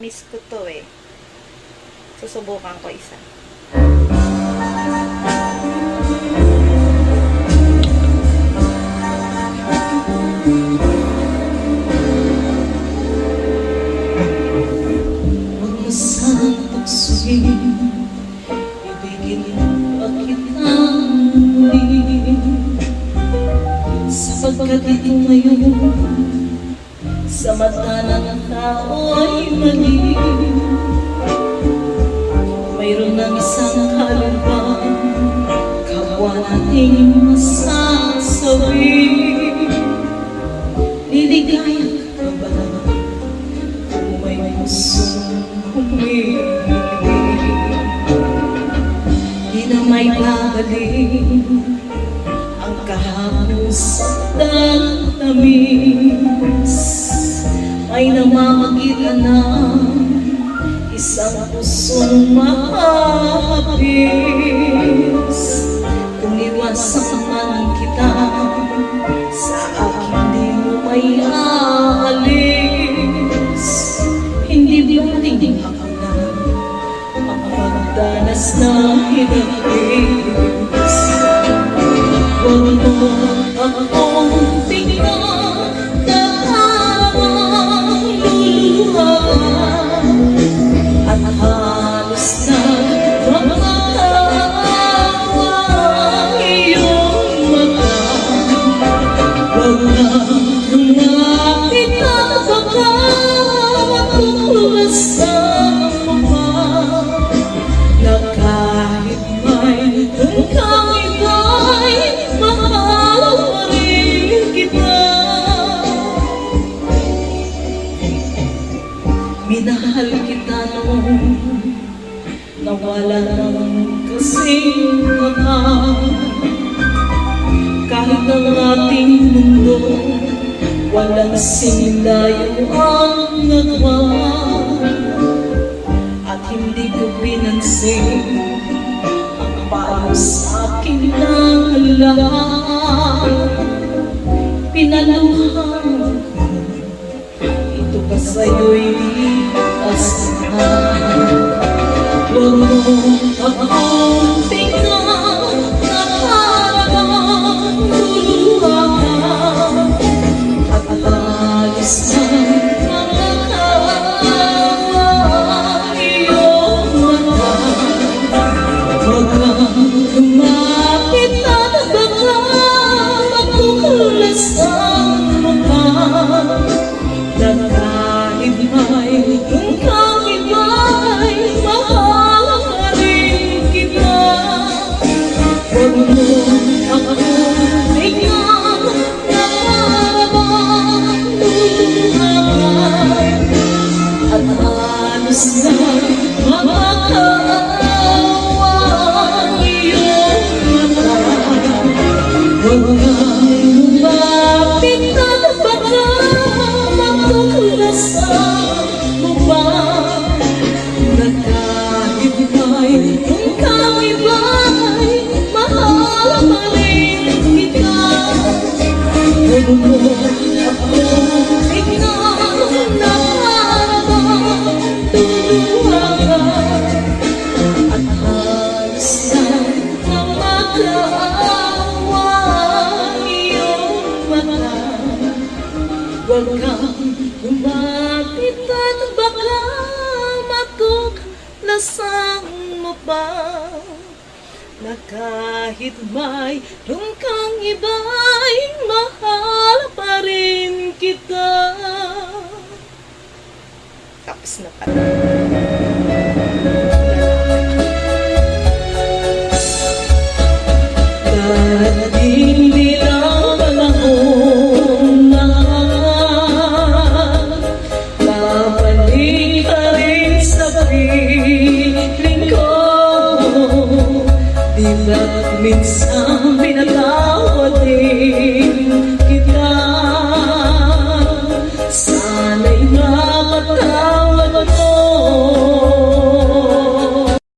miss ko to eh. Susubukan ko isa. Huwag mo sanang tuksuin, ibigin pa kita muli, sapagkat ito ngayon sa mata ng tao ay mali. Mayroon ng isang kaluluwang kapwa nating masasabi. Liligaya ka ba kung may pusong humili? Di na may babalik ang kahapos at tamis. Ay namamagitan na isang pusong mahapis. Kung iwasan man kita, sa akin di mo may aalis. Hindi baling ako na ang pagdanas ng hinagis. Huwag mo akong tingnan na habang luluha, at halos na makakaawa iyong mata. Huwag na lumapit na baka matulas ang mukha, na kahit may kang iba'y mahal pa rin kita. Minahal kita noon, nawala ng kasing mata. Kahit ang ating mundo walang sinilayo ang nagawa, at hindi ko pinansin ang payo sa akin ng lahat. Pinaluhan ko, ito ba sa'yo'y asahan? Huwag mo akong tingnan na parang luluha, at alis na makakaawa iyong mata. Huwag kang lumapit at baka matuklas ang mukha, na kahit may kang iba'y mahal pa rin kita. Huwag mo akong tingnan na parang luluha, at halos na makakaawa iyong mata. Huwag kang lumapit at baka matuklas ang mukha, na kahit may kang iba'y mahal pa rin kita. Huwag mo akong tingnan na parang luluha, at halos na makakaawa iyong mata. Huwag kang lumapit at baka matuklasan mo pa, na kahit may kang iba'y mahal pa rin kita. Tapos na pala. Darating din ang panahon na babalik ka rin sa piling ko. Di ba't minsan pinatawad din